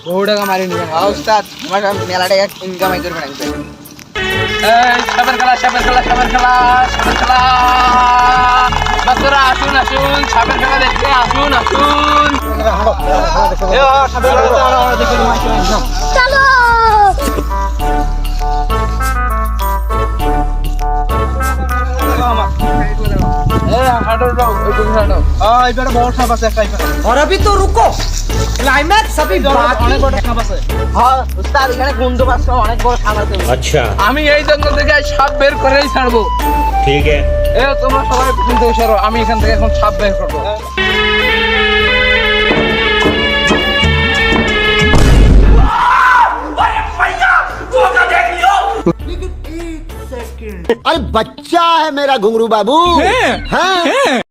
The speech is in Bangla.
বহু টাকা মারি নিবেন উস্তাদ আমার মেলা টাকা ইনকাম করবে না সাপের খেলা সাপের খেলা সাপের খেলা সাপের খেলা বাচ্চারা আসুন আসুন সাপের খেলা দেখতে আসুন আসুন চলো और अभी तो रुको क्लाइमैक्स अभी बाकी हाँ उस्ताद এখানে গুন্ডো বাস অনেক বড় সাপ আছে अच्छा আমি এই জঙ্গল থেকে সাপ বের করেই ছাড়বো ठीक है এ তোমরা সবাই পিছন থেকে সরো আমি এখান থেকে এখন সাপ বের করবো अरे बच्चा है मेरा घुंगरू बाबू हाँ